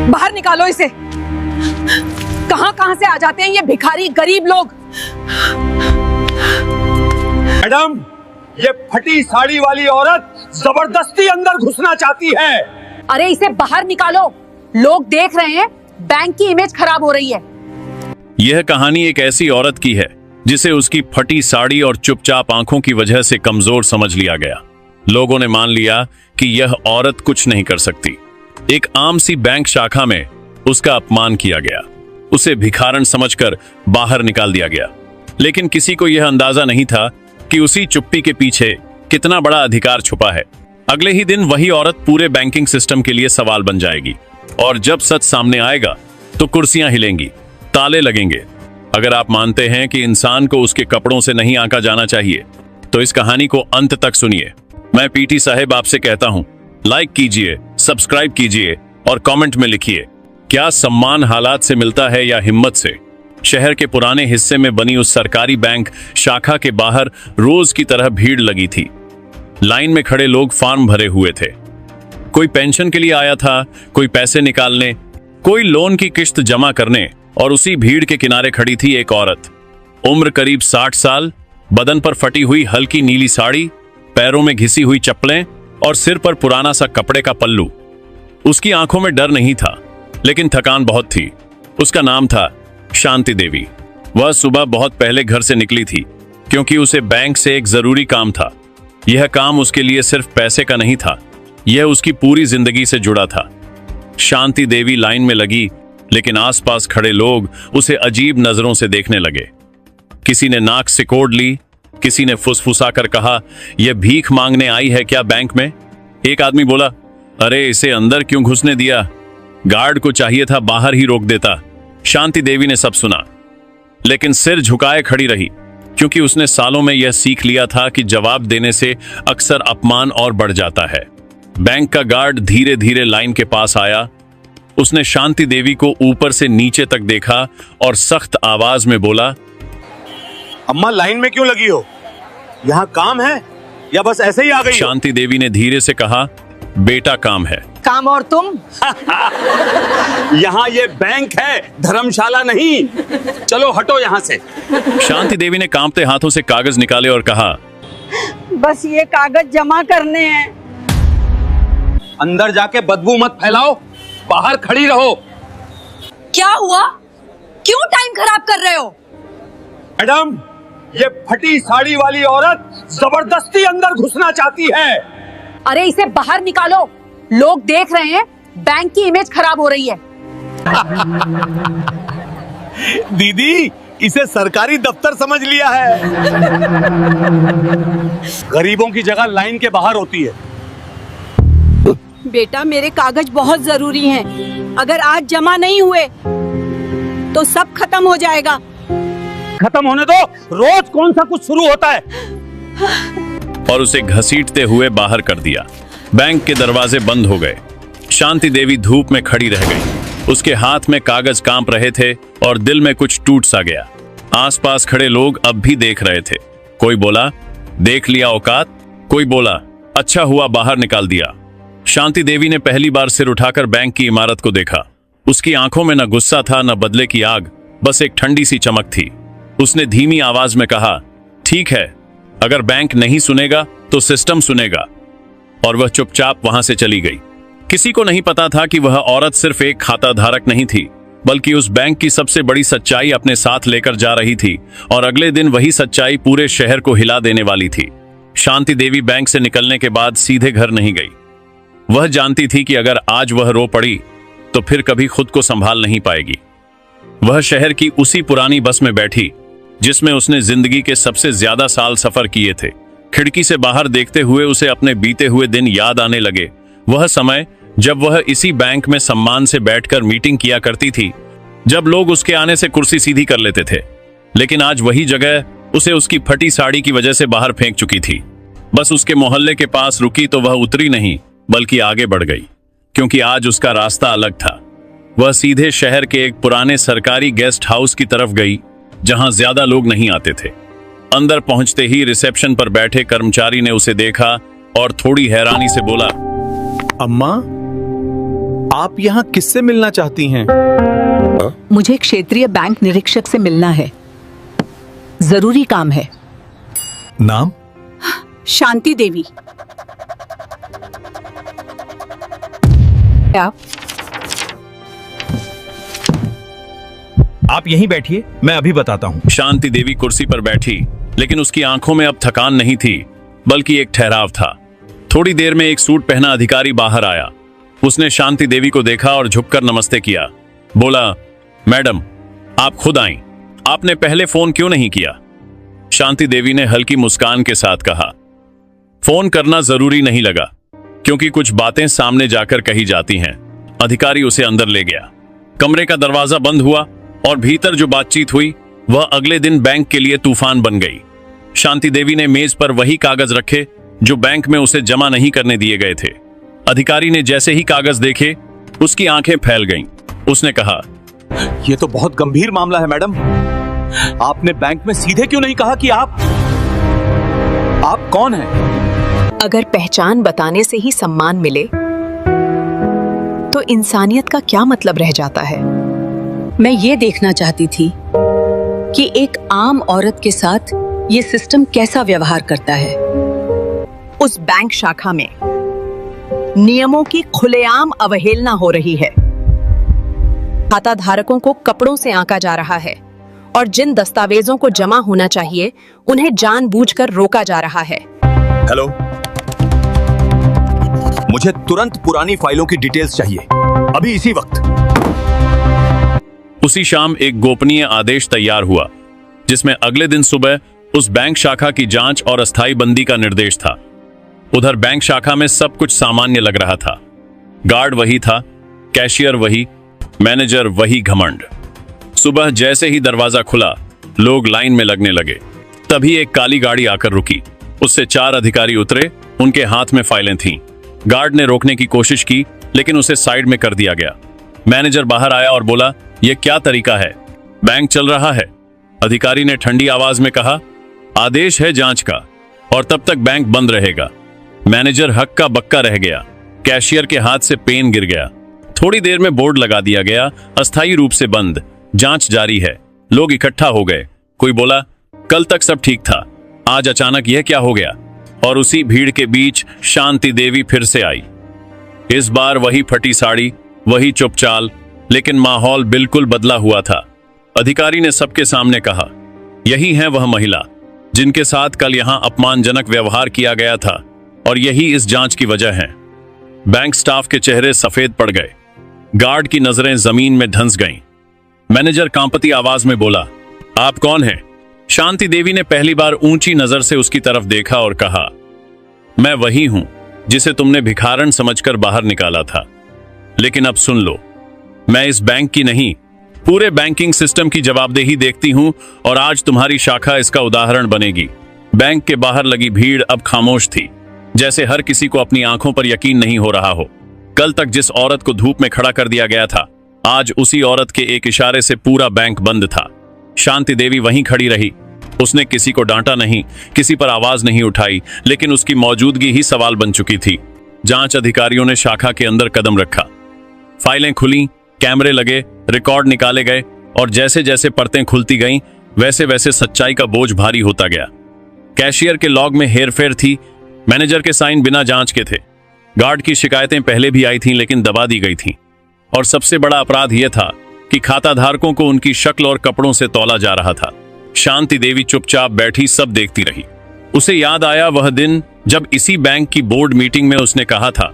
बाहर निकालो इसे। कहां कहां से आ जाते हैं ये भिखारी गरीब लोग। मैडम, ये फटी साड़ी वाली औरत जबरदस्ती अंदर घुसना चाहती है। अरे इसे बाहर निकालो, लोग देख रहे हैं, बैंक की इमेज खराब हो रही है। यह कहानी एक ऐसी औरत की है जिसे उसकी फटी साड़ी और चुपचाप आंखों की वजह से कमजोर समझ लिया गया। लोगों ने मान लिया कि यह औरत कुछ नहीं कर सकती। एक आम सी बैंक शाखा में उसका अपमान किया गया, उसे भिखारन समझकर बाहर निकाल दिया गया। लेकिन किसी को यह अंदाजा नहीं था कि उसी चुप्पी के पीछे कितना बड़ा अधिकार छुपा है। अगले ही दिन वही औरत पूरे बैंकिंग सिस्टम के लिए सवाल बन जाएगी, और जब सच सामने आएगा तो कुर्सियां हिलेंगी, ताले लगेंगे। अगर आप मानते हैं कि इंसान को उसके कपड़ों से नहीं आंका जाना चाहिए, तो इस कहानी को अंत तक सुनिए। मैं पीटी साहब आपसे कहता हूं, लाइक कीजिए, सब्सक्राइब कीजिए और कमेंट में लिखिए, क्या सम्मान हालात से मिलता है या हिम्मत से। शहर के पुराने हिस्से में बनी उस सरकारी बैंक शाखा के बाहर रोज की तरह भीड़ लगी थी। लाइन में खड़े लोग फॉर्म भरे हुए थे। कोई पेंशन के लिए आया था, कोई पैसे निकालने, कोई लोन की किश्त जमा करने, और उसी भीड़ के किनारे खड़ी थी एक औरत। उम्र करीब 60 साल, बदन पर फटी हुई हल्की नीली साड़ी, पैरों में घिसी हुई चप्पलें और सिर पर पुराना सा कपड़े का पल्लू। उसकी आंखों में डर नहीं था, लेकिन थकान बहुत थी। उसका नाम था शांति देवी। वह सुबह बहुत पहले घर से निकली थी, क्योंकि उसे बैंक से एक जरूरी काम था। यह काम उसके लिए सिर्फ पैसे का नहीं था, यह उसकी पूरी जिंदगी से जुड़ा था। शांति देवी लाइन में लगी, लेकिन आसपास खड़े लोग उसे अजीब नजरों से देखने लगे। किसी ने नाक सिकोड़ ली, किसी ने फुसफुसाकर कहा, यह भीख मांगने आई है क्या बैंक में? एक आदमी बोला, अरे इसे अंदर क्यों घुसने दिया, गार्ड को चाहिए था बाहर ही रोक देता। शांति देवी ने सब सुना, लेकिन सिर झुकाए खड़ी रही, क्योंकि उसने सालों में यह सीख लिया था कि जवाब देने से अक्सर अपमान और बढ़ जाता है। बैंक का गार्ड धीरे धीरे लाइन के पास आया। उसने शांति देवी को ऊपर से नीचे तक देखा और सख्त आवाज में बोला, अम्मा लाइन में क्यों लगी हो? यहाँ काम है या बस ऐसे ही आ गई? शांति देवी ने धीरे से कहा, बेटा काम है। काम और तुम? यहाँ ये बैंक है, धर्मशाला नहीं। चलो हटो यहाँ से। शांति देवी ने कांपते हाथों से कागज निकाले और कहा, बस ये कागज जमा करने हैं। अंदर जाके बदबू मत फैलाओ, बाहर खड़ी रहो। क्या हुआ? क्यों टाइम खराब कर रहे हो? मैडम, ये फटी साड़ी वाली औरत जबरदस्ती अंदर घुसना चाहती है। अरे इसे बाहर निकालो, लोग देख रहे हैं, बैंक की इमेज खराब हो रही है। दीदी, इसे सरकारी दफ्तर समझ लिया है। गरीबों की जगह लाइन के बाहर होती है। बेटा, मेरे कागज बहुत जरूरी हैं। अगर आज जमा नहीं हुए तो सब खत्म हो जाएगा। खत्म होने दो, रोज कौन सा कुछ शुरू होता है। और उसे घसीटते हुए बाहर कर दिया। बैंक के दरवाजे बंद हो गए। शांति देवी धूप में खड़ी रह गई। उसके हाथ में कागज कांप रहे थे और दिल में कुछ टूट सा गया। आसपास खड़े लोग अब भी देख रहे थे। कोई बोला, देख लिया औकात। कोई बोला, अच्छा हुआ बाहर निकाल दिया। शांति देवी ने पहली बार सिर उठाकर बैंक की इमारत को देखा। उसकी आंखों में न गुस्सा था, न बदले की आग, बस एक ठंडी सी चमक थी। उसने धीमी आवाज में कहा, ठीक है, अगर बैंक नहीं सुनेगा तो सिस्टम सुनेगा। और वह चुपचाप वहां से चली गई। किसी को नहीं पता था कि वह औरत सिर्फ एक खाता धारक नहीं थी, बल्कि उस बैंक की सबसे बड़ी सच्चाई अपने साथ लेकर जा रही थी, और अगले दिन वही सच्चाई पूरे शहर को हिला देने वाली थी। शांति देवी बैंक से निकलने के बाद सीधे घर नहीं गई। वह जानती थी कि अगर आज वह रो पड़ी तो फिर कभी खुद को संभाल नहीं पाएगी। वह शहर की उसी पुरानी बस में बैठी जिसमें उसने जिंदगी के सबसे ज्यादा साल सफर किए थे। खिड़की से बाहर देखते हुए उसे अपने बीते हुए दिन याद आने लगे। वह समय जब वह इसी बैंक में सम्मान से बैठकर मीटिंग किया करती थी, जब लोग उसके आने से कुर्सी सीधी कर लेते थे। लेकिन आज वही जगह उसे उसकी फटी साड़ी की वजह से बाहर फेंक चुकी थी। बस उसके मोहल्ले के पास रुकी तो वह उतरी नहीं, बल्कि आगे बढ़ गई, क्योंकि आज उसका रास्ता अलग था। वह सीधे शहर के एक पुराने सरकारी गेस्ट हाउस की तरफ गई, जहां ज्यादा लोग नहीं आते थे। अंदर पहुंचते ही रिसेप्शन पर बैठे कर्मचारी ने उसे देखा और थोड़ी हैरानी से बोला, अम्मा, आप यहाँ किससे मिलना चाहती हैं? मुझे क्षेत्रीय बैंक निरीक्षक से मिलना है, जरूरी काम है। नाम? शांति देवी। आप यहीं बैठिए, मैं अभी बताता हूँ। शांति देवी कुर्सी पर बैठी, लेकिन उसकी आंखों में अब थकान नहीं थी, बल्कि एक ठहराव था। थोड़ी देर में एक सूट पहना अधिकारी बाहर आया। उसने शांति देवी को देखा और झुककर नमस्ते किया। बोला, मैडम, आप खुद आईं। आपने पहले फोन क्यों नहीं किया? शांति देवी ने हल्की मुस्कान के साथ कहा, फोन करना जरूरी नहीं लगा, क्योंकि कुछ बातें सामने जाकर कही जाती हैं। अधिकारी उसे अंदर ले गया। कमरे का दरवाजा बंद हुआ और भीतर जो बातचीत हुई वह अगले दिन बैंक के लिए तूफान बन गई। शांति देवी ने मेज पर वही कागज रखे जो बैंक में उसे जमा नहीं करने दिए गए थे। अधिकारी ने जैसे ही कागज देखे, उसकी आंखें फैल गईं। उसने कहा, ये तो बहुत गंभीर मामला है मैडम। आपने बैंक में सीधे क्यों नहीं कहा कि आप कौन हैं? अगर पहचान बताने से ही सम्मान मिले तो इंसानियत का क्या मतलब रह जाता है? मैं ये देखना चाहती थी कि एक आम औरत के साथ ये सिस्टम कैसा व्यवहार करता है। उस बैंक शाखा में नियमों की खुलेआम अवहेलना हो रही है। खाता धारकों को कपड़ों से आंका जा रहा है और जिन दस्तावेजों को जमा होना चाहिए उन्हें जानबूझकर रोका जा रहा है। हेलो, मुझे तुरंत पुरानी फाइलों की डिटेल्स चाहिए, अभी इसी वक्त। उसी शाम एक गोपनीय आदेश तैयार हुआ, जिसमें अगले दिन सुबह उस बैंक शाखा की जांच और अस्थायी बंदी का निर्देश था। उधर बैंक शाखा में सब कुछ सामान्य लग रहा था। गार्ड वही था, कैशियर वही, मैनेजर वही घमंड। सुबह जैसे ही दरवाजा खुला, लोग लाइन में लगने लगे। तभी एक काली गाड़ी आकर रुकी। उससे 4 अधिकारी उतरे, उनके हाथ में फाइलें थीं। गार्ड ने रोकने की कोशिश की, लेकिन उसे साइड में कर दिया गया। मैनेजर बाहर आया और बोला, यह क्या तरीका है? बैंक चल रहा है। अधिकारी ने ठंडी आवाज में कहा, आदेश है जांच का, और तब तक बैंक बंद रहेगा। मैनेजर हक्का बक्का रह गया। कैशियर के हाथ से पेन गिर गया। थोड़ी देर में बोर्ड लगा दिया गया, अस्थायी रूप से बंद, जांच जारी है। लोग इकट्ठा हो गए। कोई बोला, कल तक सब ठीक था, आज अचानक यह क्या हो गया? और उसी भीड़ के बीच शांति देवी फिर से आई। इस बार वही फटी साड़ी, वही चुपचाल, लेकिन माहौल बिल्कुल बदला हुआ था। अधिकारी ने सबके सामने कहा, यही है वह महिला जिनके साथ कल यहां अपमानजनक व्यवहार किया गया था, और यही इस जांच की वजह है। बैंक स्टाफ के चेहरे सफेद पड़ गए। गार्ड की नजरें जमीन में धंस गईं। मैनेजर कांपती आवाज में बोला, आप कौन हैं? शांति देवी ने पहली बार ऊंची नजर से उसकी तरफ देखा और कहा, मैं वही हूं जिसे तुमने भिखारन समझकर बाहर निकाला था। लेकिन अब सुन लो, मैं इस बैंक की नहीं, पूरे बैंकिंग सिस्टम की जवाबदेही देखती हूं, और आज तुम्हारी शाखा इसका उदाहरण बनेगी। बैंक के बाहर लगी भीड़ अब खामोश थी, जैसे हर किसी को अपनी आंखों पर यकीन नहीं हो रहा हो। कल तक जिस औरत को धूप में खड़ा कर दिया गया था, आज उसी औरत के एक इशारे से पूरा बैंक बंद था। शांति देवी वहीं खड़ी रही। उसने किसी को डांटा नहीं, किसी पर आवाज नहीं उठाई, लेकिन उसकी मौजूदगी ही सवाल बन चुकी थी। जांच अधिकारियों ने शाखा के अंदर कदम रखा। फाइलें खुली, कैमरे लगे, रिकॉर्ड निकाले गए, और जैसे जैसे परतें खुलती गईं, वैसे वैसे सच्चाई का बोझ भारी होता गया। कैशियर के लॉग में हेरफेर थी, मैनेजर के साइन बिना जांच के थे। गार्ड की शिकायतें पहले भी आई थीं, लेकिन दबा दी गई थीं। और सबसे बड़ा अपराध यह था कि खाता धारकों को उनकी शक्ल और कपड़ों से तौला जा रहा था। शांति देवी चुपचाप बैठी सब देखती रही। उसे याद आया वह दिन जब इसी बैंक की बोर्ड मीटिंग में उसने कहा था,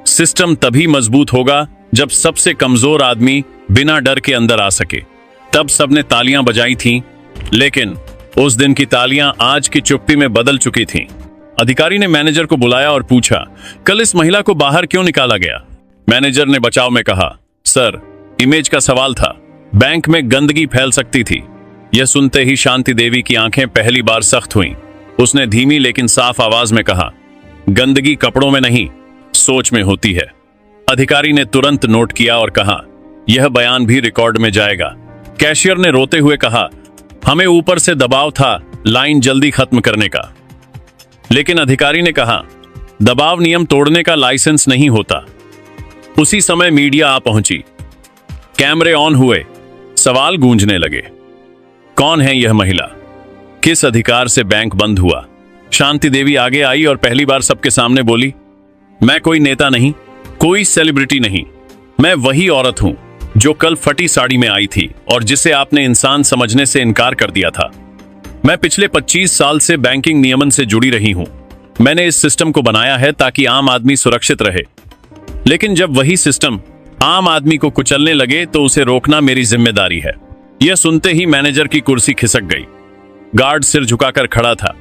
सिस्टम तभी मजबूत होगा जब सबसे कमजोर आदमी बिना डर के अंदर आ सके। तब सबने तालियां बजाई थीं, लेकिन उस दिन की तालियां आज की चुप्पी में बदल चुकी थीं। अधिकारी ने मैनेजर को बुलाया और पूछा, कल इस महिला को बाहर क्यों निकाला गया? मैनेजर ने बचाव में कहा, सर, इमेज का सवाल था, बैंक में गंदगी फैल सकती थी। यह सुनते ही शांति देवी की आंखें पहली बार सख्त हुईं। उसने धीमी लेकिन साफ आवाज में कहा, गंदगी कपड़ों में नहीं, सोच में होती है। अधिकारी ने तुरंत नोट किया और कहा, यह बयान भी रिकॉर्ड में जाएगा। कैशियर ने रोते हुए कहा, हमें ऊपर से दबाव था लाइन जल्दी खत्म करने का। लेकिन अधिकारी ने कहा, दबाव नियम तोड़ने का लाइसेंस नहीं होता। उसी समय मीडिया आ पहुंची। कैमरे ऑन हुए, सवाल गूंजने लगे। कौन है यह महिला? किस अधिकार से बैंक बंद हुआ? शांति देवी आगे आई और पहली बार सबके सामने बोली, मैं कोई नेता नहीं, कोई सेलिब्रिटी नहीं, मैं वही औरत हूं जो कल फटी साड़ी में आई थी और जिसे आपने इंसान समझने से इनकार कर दिया था। मैं पिछले 25 साल से बैंकिंग नियमन से जुड़ी रही हूं। मैंने इस सिस्टम को बनाया है ताकि आम आदमी सुरक्षित रहे, लेकिन जब वही सिस्टम आम आदमी को कुचलने लगे तो उसे रोकना मेरी जिम्मेदारी है। यह सुनते ही मैनेजर की कुर्सी खिसक गई। गार्ड सिर झुकाकर खड़ा था।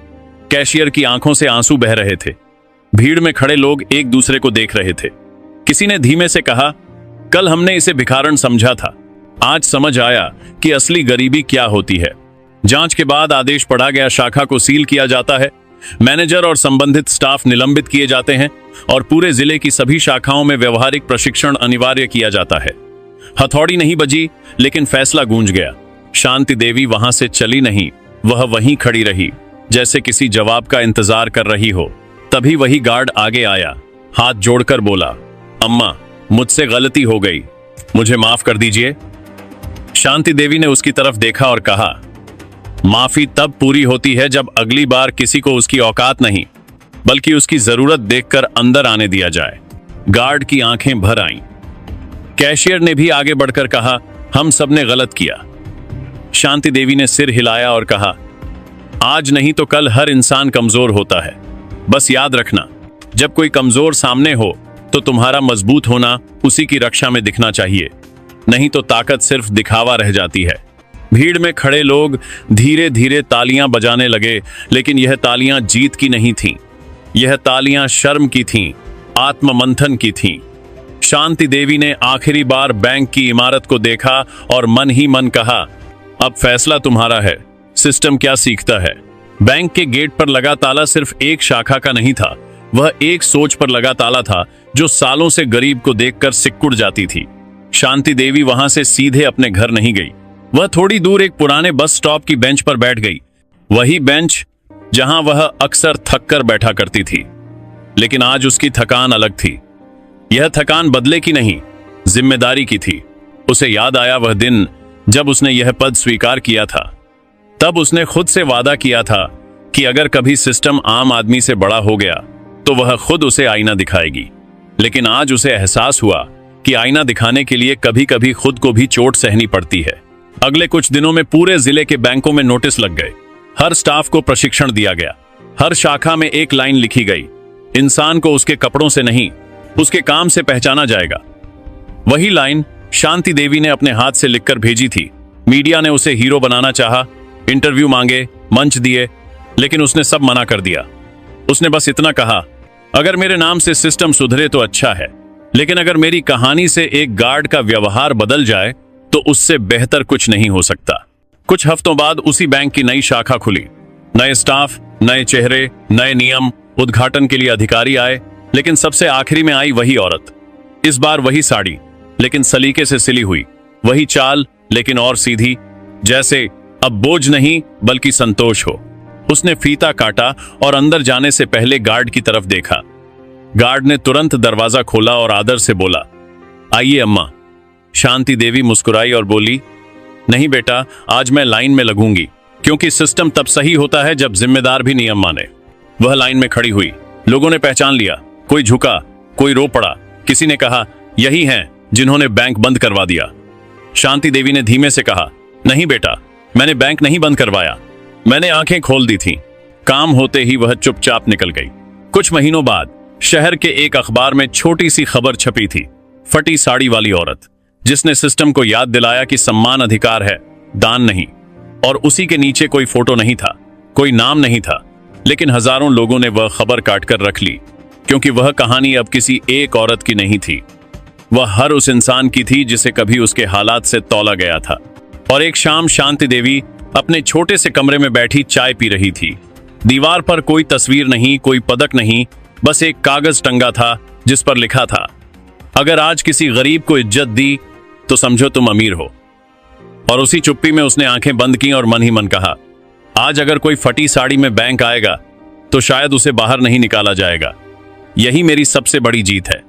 कैशियर की आंखों से आंसू बह रहे थे। भीड़ में खड़े लोग एक दूसरे को देख रहे थे। किसी ने धीमे से कहा, कल हमने इसे भिखारन समझा था, आज समझ आया कि असली गरीबी क्या होती है। जांच के बाद आदेश पढ़ा गया, शाखा को सील किया जाता है, मैनेजर और संबंधित स्टाफ निलंबित किए जाते हैं और पूरे जिले की सभी शाखाओं में व्यवहारिक प्रशिक्षण अनिवार्य किया जाता है। हथौड़ी नहीं बजी, लेकिन फैसला गूंज गया। शांति देवी वहां से चली नहीं, वह वहीं खड़ी रही, जैसे किसी जवाब का इंतजार कर रही हो। तभी वही गार्ड आगे आया, हाथ जोड़कर बोला, अम्मा, मुझसे गलती हो गई, मुझे माफ कर दीजिए। शांति देवी ने उसकी तरफ देखा और कहा, माफी तब पूरी होती है जब अगली बार किसी को उसकी औकात नहीं, बल्कि उसकी जरूरत देखकर अंदर आने दिया जाए। गार्ड की आंखें भर आईं। कैशियर ने भी आगे बढ़कर कहा, हम सब ने गलत किया। शांति देवी ने सिर हिलाया और कहा, आज नहीं तो कल हर इंसान कमजोर होता है। बस याद रखना, जब कोई कमजोर सामने हो तो तुम्हारा मजबूत होना उसी की रक्षा में दिखना चाहिए, नहीं तो ताकत सिर्फ दिखावा रह जाती है। भीड़ में खड़े लोग धीरे धीरे तालियां बजाने लगे, लेकिन यह तालियां जीत की नहीं थीं। यह तालियां शर्म की थीं, आत्ममंथन की थीं। शांति देवी ने आखिरी बार बैंक की इमारत को देखा और मन ही मन कहा, अब फैसला तुम्हारा है, सिस्टम क्या सीखता है। बैंक के गेट पर लगा ताला सिर्फ एक शाखा का नहीं था, वह एक सोच पर लगा ताला था जो सालों से गरीब को देखकर सिकुड़ जाती थी। शांति देवी वहां से सीधे अपने घर नहीं गई। वह थोड़ी दूर एक पुराने बस स्टॉप की बेंच पर बैठ गई, वही बेंच जहां वह अक्सर थक कर बैठा करती थी। लेकिन आज उसकी थकान अलग थी। यह थकान बदले की नहीं, जिम्मेदारी की थी। उसे याद आया वह दिन जब उसने यह पद स्वीकार किया था। तब उसने खुद से वादा किया था कि अगर कभी सिस्टम आम आदमी से बड़ा हो गया तो वह खुद उसे आईना दिखाएगी। लेकिन आज उसे एहसास हुआ कि आईना दिखाने के लिए कभी कभी खुद को भी चोट सहनी पड़ती है। अगले कुछ दिनों में पूरे जिले के बैंकों में नोटिस लग गए। हर स्टाफ को प्रशिक्षण दिया गया। हर शाखा में एक लाइन लिखी गई, इंसान को उसके कपड़ों से नहीं, उसके काम से पहचाना जाएगा। वही लाइन शांति देवी ने अपने हाथ से लिखकर भेजी थी। मीडिया ने उसे हीरो बनाना चाहा, इंटरव्यू मांगे, मंच दिए, लेकिन उसने सब मना कर दिया। उसने बस इतना कहा, अगर मेरे नाम से सिस्टम सुधरे तो अच्छा है, लेकिन अगर मेरी कहानी से एक गार्ड का व्यवहार बदल जाए तो उससे बेहतर कुछ नहीं हो सकता। कुछ हफ्तों बाद उसी बैंक की नई शाखा खुली। नए स्टाफ, नए चेहरे, नए नियम। उद्घाटन के लिए अधिकारी आए, लेकिन सबसे आखिरी में आई वही औरत। इस बार वही साड़ी, लेकिन सलीके से सिली हुई। वही चाल, लेकिन और सीधी, जैसे अब बोझ नहीं बल्कि संतोष हो। उसने फीता काटा और अंदर जाने से पहले गार्ड की तरफ देखा। गार्ड ने तुरंत दरवाजा खोला और आदर से बोला, आइए अम्मा। शांति देवी मुस्कुराई और बोली, नहीं बेटा, आज मैं लाइन में लगूंगी, क्योंकि सिस्टम तब सही होता है जब जिम्मेदार भी नियम माने। वह लाइन में खड़ी हुई। लोगों ने पहचान लिया। कोई झुका, कोई रो पड़ा। किसी ने कहा, यही हैं जिन्होंने बैंक बंद करवा दिया। शांति देवी ने धीमे से कहा, नहीं बेटा, मैंने बैंक नहीं बंद करवाया, मैंने आंखें खोल दी थीं। काम होते ही वह चुपचाप निकल गई। कुछ महीनों बाद शहर के एक अखबार में छोटी सी खबर छपी थी, फटी साड़ी वाली औरत, जिसने सिस्टम को याद दिलाया कि सम्मान अधिकार है, दान नहीं। और उसी के नीचे कोई फोटो नहीं था, कोई नाम नहीं था, लेकिन हजारों लोगों ने वह खबर काटकर रख ली, क्योंकि वह कहानी अब किसी एक औरत की नहीं थी। वह हर उस इंसान की थी जिसे कभी उसके हालात से तौला गया था। और एक शाम शांति देवी अपने छोटे से कमरे में बैठी चाय पी रही थी। दीवार पर कोई तस्वीर नहीं, कोई पदक नहीं, बस एक कागज टंगा था जिस पर लिखा था, अगर आज किसी गरीब को इज्जत दी तो समझो तुम अमीर हो। और उसी चुप्पी में उसने आंखें बंद की और मन ही मन कहा, आज अगर कोई फटी साड़ी में बैंक आएगा तो शायद उसे बाहर नहीं निकाला जाएगा। यही मेरी सबसे बड़ी जीत है।